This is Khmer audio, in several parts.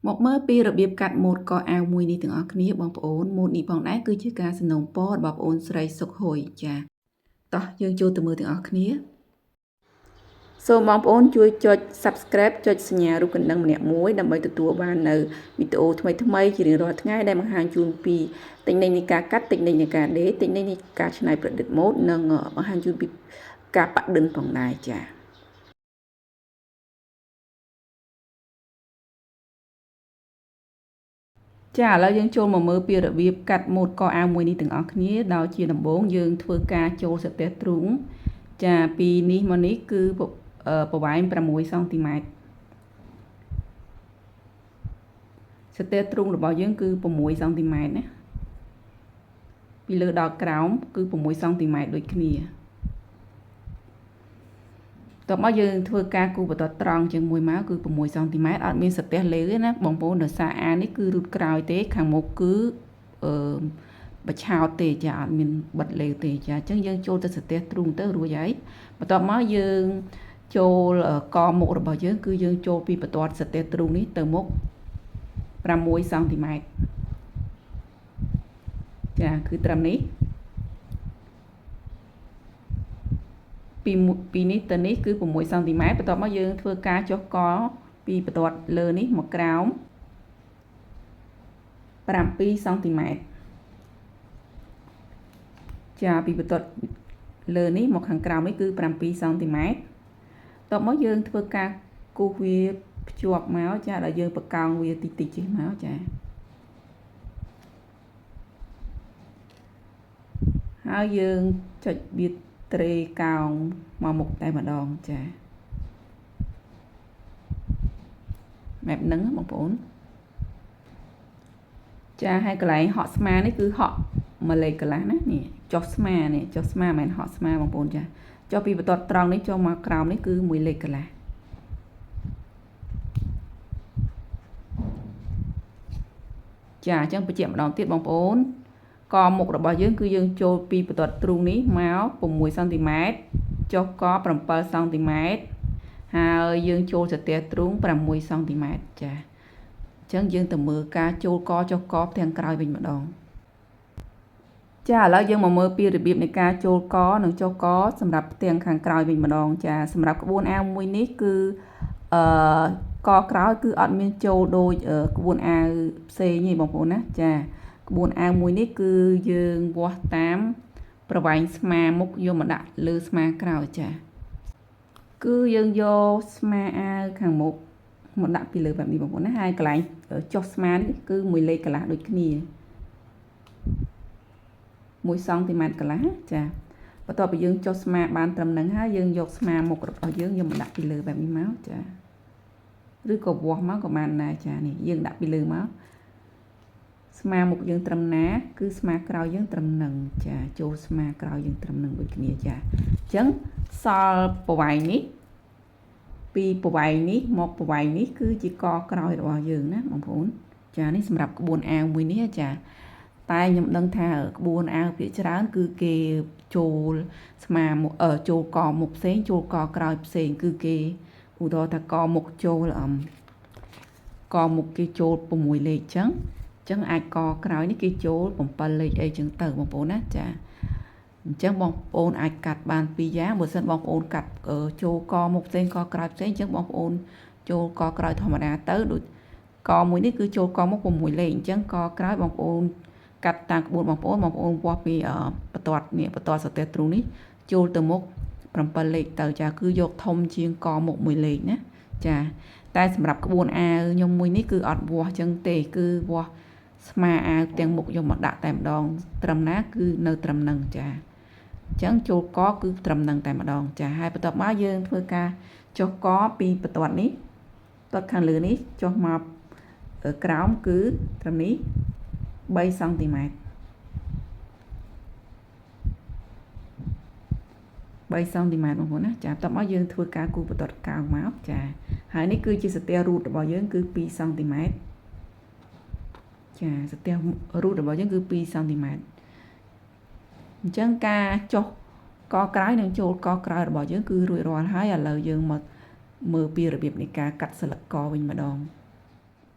មកមើលពីរបៀបកាត់ម៉ូតកអាវមួយនេះទាំងអស់គ្នាបងប្អូនម៉ូតនេះផងដែរគឺជាការសំណូមពររបស់បងប្អូនស្រីសុកហុយចាតោះយើងចូលទៅមើលទាំងអស់គ្នាសូមបងប្អូនជួយចុច Subscribe ចុចសញ្ញារូបកណ្ដឹងម្នាក់មួយដើម្បីទទួលបាននៅវីដេអូថ្មីៗជារៀងរាល់ថ្ងៃដែលបង្ហាញជូនពីតិចនៃការកាត់តិចនៃការដេរតិចនៃការច្នៃប្រឌិតម៉ូតនិងបង្ហាញជូនពីការប៉ាក់ឌិនផងដែរចាឥឡូវយើងចូលមកមើលពីរបៀបកាត់ម៉ូតកអាវមួយនេះទាំងអស់គ្នាដោយជាដំបូងយើងធ្វើការចូលសរទេសទ្រូងចាពីនេះមកនេះគឺប្រវែង6សង់ទីម៉ែត្រសរទេសទ្រូងរបស់យើងគឺ6សង់ទីម៉ែត្រណាពីលើដល់ក្រោមគឺ6សង់ទីម៉ែត្រដូចគ្នាតោះមកយើងធ្វើការគូបន្ទាត់ត្រង់ជាងមួយមកគឺ6សង់ទីម៉ែត្រអត់មានសរទេសលើទេណាបងប្អូនដោយសារអានេះគឺរូតក្រោយទេខាងមុខគឺបឆោតទេចាអត់មានបិទលើទេចាអញ្ចឹងយើងចូលទៅសរទេសទ្រូងទៅរួចហើយបន្ទាប់មកយើងចូលកមុខរបស់យើងគឺយើងចូលពីបន្ទាត់សរទេសទ្រូងនេះទៅមុខ6សង់ទីម៉ែត្រចាគឺត្រឹមនេះពីនេះទៅនេះគឺ6សង់ទីម៉ែត្របន្ទាប់មកយើងធ្វើការចុះកពីបន្ទាត់លើនេះមកក្រោម7សង់ទីម៉ែត្រចាពីបន្ទាត់លើនេះមកខាងក្រោមនេះគឺ7សង់ទីម៉ែត្របន្ទាប់មកយើងធ្វើការគូសវាភ្ជាប់មកចាដល់យើងបកោងវាតិចតិចជិះមកចាហើយយើងចុចបៀតត្រេកោងមកមុខតែម្ដងចាបែបហ្នឹងបងប្អូនចាហើយកន្លែងហក់ស្មានេះគឺហក់1លេខកន្លះណានេះចុះស្មានេះចុះស្មាមិនមែនហក់ស្មាបងប្អូនចាចុះពីបន្ទាត់ត្រង់នេះចូលមកក្រោមនេះគឺ1លេខកន្លះចាអញ្ចឹងបញ្ជាក់ម្ដងទៀតបងប្អូនកមុខរបស់យើងគឺយើងចូលពីបន្ទាត់ទ្រូងនេះមក6សង់ទីម៉ែត្រចុះក7សង់ទីម៉ែត្រហើយយើងចូលសរទេសទ្រូង6សង់ទីម៉ែត្រចាអញ្ចឹងយើងទៅមើលការចូលកចុះកផ្ទាំងក្រោយវិញម្ដងចាឥឡូវយើងមកមើលពីរបៀបនៃការចូលកនិងចុះកសម្រាប់ផ្ទាំងខាងក្រោយវិញម្ដងចាសម្រាប់ក្បួនអាវមួយនេះគឺកក្រោយគឺអត់មានចូលដូចក្បួនអាវផ្សេងទេបងប្អូនណាចាក្បួនអាវមួយនេះគឺយើងវាស់តាមប្រវែងស្មាមុខយកមកដាក់លើស្មាក្រោយចាគឺយើងយកស្មាអាវខាងមុខមកដាក់ពីលើបែបនេះបងប្អូនណាហើយកន្លែងចុះស្មានេះគឺ1លេខកន្លះដូចគ្នា1សង់ទីម៉ែត្រកន្លះចាបន្ទាប់ពីយើងចុះស្មាបានត្រឹមហ្នឹងហើយយើងយកស្មាមុខរបស់យើងយកមកដាក់ពីលើបែបនេះមកចាឬក៏វាស់មកក៏បានដែរចានេះយើងដាក់ពីលើមកស្មាមុខយើងត្រឹមណាគឺស្មាក្រោយយើងត្រឹមហ្នឹងចាចូលស្មាក្រោយយើងត្រឹមហ្នឹងដូចគ្នាចាអញ្ចឹងសល់ប្រវែងនេះពីប្រវែងនេះមកប្រវែងនេះគឺជាកក្រោយរបស់យើងណាបងប្អូនចានេះសម្រាប់ក្បួនអាវមួយនេះចាតែខ្ញុំដឹងថាក្បួនអាវភាគច្រើនគឺគេចូលស្មាមុខចូលកមុខផ្សេងចូលកក្រោយផ្សេងគឺគេឧទាហរណ៍ថាកមុខចូលកមុខគេចូល6លេខអញ្ចឹងអាចកក្រោយនេះគេចូល7លេខអីចឹងទៅបងប្អូនណាចាអញ្ចឹងបងប្អូនអាចកាត់បាន2យ៉ាងបើសិនបងប្អូនកាត់ចូលកមុខផ្សេងកក្រោយផ្សេងអញ្ចឹងបងប្អូនចូលកក្រោយធម្មតាទៅដូចកមួយនេះគឺចូលកមុខ6លេខអញ្ចឹងកក្រោយបងប្អូនកាត់តាមក្បួនបងប្អូនវាស់ពីបន្ទាត់នេះបន្ទាត់សរទេសទ្រូងនេះចូលទៅមុខ7លេខទៅចាគឺយកធំជាងកមុខ1លេខណាចាតែសម្រាប់ក្បួនអាវខ្ញុំមួយនេះគឺអត់វាស់ចឹងទេគឺវាស់ស្មាអាវទាំងមុខយកមកដាក់តែម្ដងត្រឹមណាគឺនៅត្រឹមហ្នឹងចាអញ្ចឹងចូលកគឺត្រឹមហ្នឹងតែម្ដងចាហើយបន្ទាប់មកយើងធ្វើការចុះកពីបន្ទាត់នេះបន្ទាត់ខាងលើនេះចុះមកក្រោមគឺត្រឹមនេះ3សង់ទីម៉ែត្រ3សង់ទីម៉ែត្របងប្អូនណាចាបន្ទាប់មកយើងធ្វើការគូបន្ទាត់កោងមកចាហើយនេះគឺជាសរទេសរូតរបស់យើងគឺ2សង់ទីម៉ែត្រចាសរទេសរូតរបស់យើងគឺ2សង់ទីម៉ែត្រអញ្ចឹងការចុះកក្រោយនិងចូលកក្រោយរបស់យើងគឺរួចរាល់ហើយឥឡូវយើងមកមើលពីរបៀបនៃការកាត់ស្លឹកកវិញម្ដង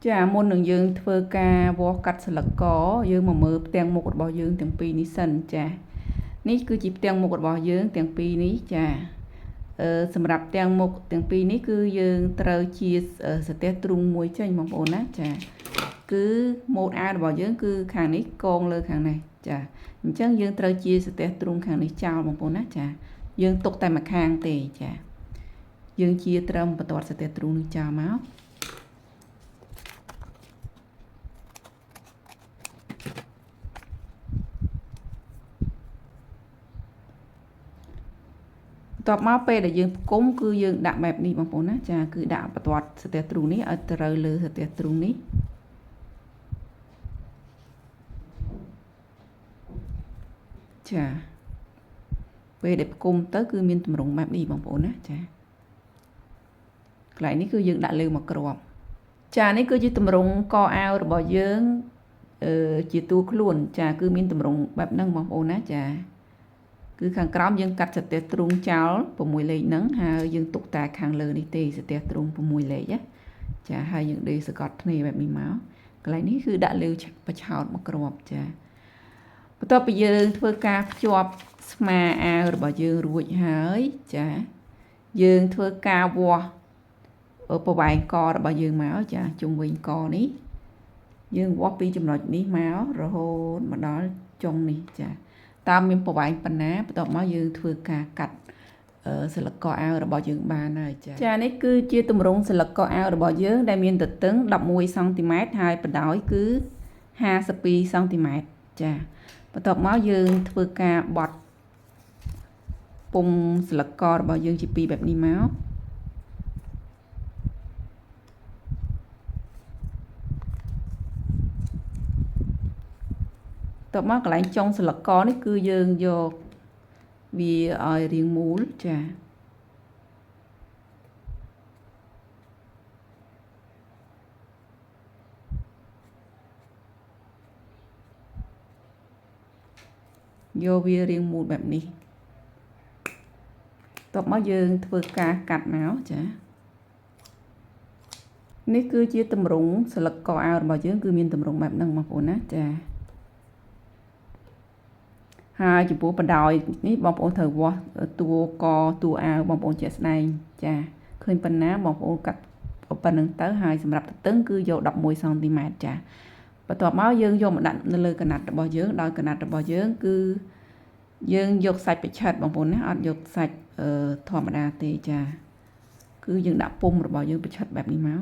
ចាមុននឹងយើងធ្វើការវាស់កាត់ស្លឹកកយើងមកមើលផ្ទាំងមុខរបស់យើងទាំងពីរនេះសិនចានេះគឺជាផ្ទាំងមុខរបស់យើងទាំងពីរនេះចាសម្រាប់ផ្ទាំងមុខទាំងពីរនេះគឺយើងត្រូវជាសរទេសទ្រូងមួយចេញបងប្អូនណាចាគឺម៉ូតអាវរបស់យើងគឺខាងនេះកងលើខាងនេះចាអញ្ចឹងយើងត្រូវជាសរទេសទ្រូងខាងនេះចោលបងប្អូនណាចាយើងទុកតែម្ខាងទេចាយើងជាត្រឹមបន្ទាត់សរទេសទ្រូងនេះចោលមកតបមកពេលដែលយើងផ្គុំគឺយើងដាក់បែបនេះបងប្អូនណាចាគឺដាក់បន្ទាត់សរទេសទ្រូងនេះឲ្យត្រូវលើសរទេសទ្រូងនេះចាពេលដែលផ្គុំទៅគឺមានទម្រង់បែបនេះបងប្អូនណាចាកន្លែងនេះគឺយើងដាក់លើមកគ្រាប់ចានេះគឺជាទម្រង់កអាវរបស់យើងជាតួខ្លួនចាគឺមានទម្រង់បែបហ្នឹងបងប្អូនណាចាគឺខាងក្រោមយើងកាត់សរទេសទ្រូងចោល6លេខហ្នឹងហើយយើងទុកតែខាងលើនេះទេសរទេសទ្រូង6លេខណាចាហើយយើងដេរសកត់គ្នាបែបនេះមកកន្លែងនេះគឺដាក់លើបឆោតមកគ្រាប់ចាបន្ទាប់ពីយើងធ្វើការភ្ជាប់ស្មាអាវរបស់យើងរួចហើយចាយើងធ្វើការវាស់ប្រវែងករបស់យើងមកចាជុំវិញកនេះយើងវាស់ពីចំណុចនេះមករហូតមកដល់ចុងនេះចាតាមមានប្រវែងប៉ុណ្ណាបន្ទាប់មកយើងធ្វើការកាត់ស្លឹកកអាវរបស់យើងបានហើយចានេះគឺជាទម្រង់ស្លឹកកអាវរបស់យើងដែលមានទទឹង11សង់ទីម៉ែត្រហើយបណ្ដោយគឺ52សង់ទីម៉ែត្រចាបន្ទាប់មកយើងធ្វើការបត់ពុំស្លឹកករបស់យើងជាពីរបែបនេះមកតបមកកន្លែងចុងស្លឹកកនេះគឺយើងយកវាឲ្យរាងមូលចាយកវារាងមូលបែបនេះតបមកយើងធ្វើការកាត់មកចានេះគឺជាទម្រង់ស្លឹកកអាវរបស់យើងគឺមានទម្រង់បែបហ្នឹងបងប្អូនណាចាហើយចំពោះបណ្ដោយនេះបងប្អូនត្រូវវាស់តួកតួអាវបងប្អូនជាក់ស្ដែងចាឃើញប៉ុណ្ណាបងប្អូនកាត់ប៉ុណ្្នឹងទៅហើយសម្រាប់ទទឹងគឺយក11សង់ទីម៉ែត្រចាបន្ទាប់មកយើងយកមកដាក់នៅលើកណាត់របស់យើងដោយកណាត់របស់យើងគឺយើងយកសាច់បិឆិតបងប្អូនណាអត់យកសាច់ធម្មតាទេចាគឺយើងដាក់ពុំរបស់យើងបិឆិតបែបនេះមក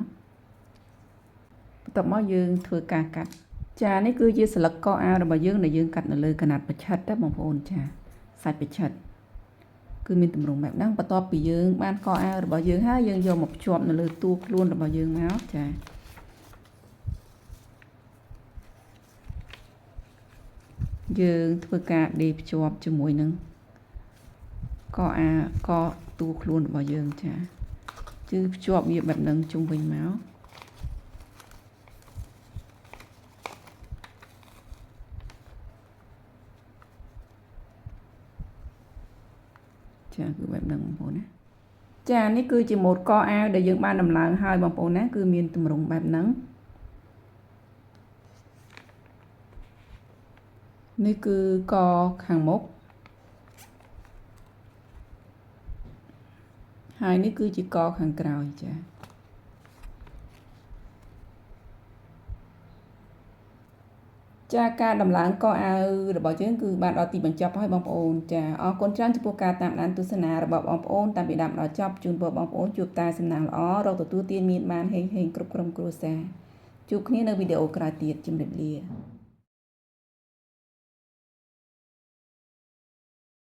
បន្ទាប់មកយើងធ្វើការកាត់ចានេះគឺជាស្លឹកកអាវរបស់យើងដែលយើងកាត់នៅលើកណាត់បិឆិតណាបងប្អូនចាសាច់បិឆិតគឺមានទម្រង់បែបហ្នឹងបន្ទាប់ពីយើងបានកអាវរបស់យើងហើយយើងយកមកភ្ជាប់នៅលើតួខ្លួនរបស់យើងមកចាយើងធ្វើការដេរភ្ជាប់ជាមួយនឹងកតួខ្លួនរបស់យើងចាគឺភ្ជាប់វាបែបហ្នឹងជុំវិញមកចាគឺបែបហ្នឹងបងប្អូនណាចានេះគឺជាម៉ូតកអាវដែលយើងបានដំឡើងហើយបងប្អូនណាគឺមានទម្រង់បែបហ្នឹងនេះគឺកខាងមុខហើយនេះគឺជាកខាងក្រោយចាការដំឡើងកអាវរបស់យើងគឺបានដល់ទីបញ្ចប់ហើយបងប្អូនចាអរគុណច្រើនចំពោះការតាមដានទស្សនារបស់បងប្អូនតាំងពីដើមដល់ចប់ជូនពរបងប្អូនជួបតែសំណាងល្អរកទទួលទានមានបានហេងគ្រប់ក្រុមគ្រួសារជួបគ្នានៅវីដេអូក្រោយទៀតជម្រាបលា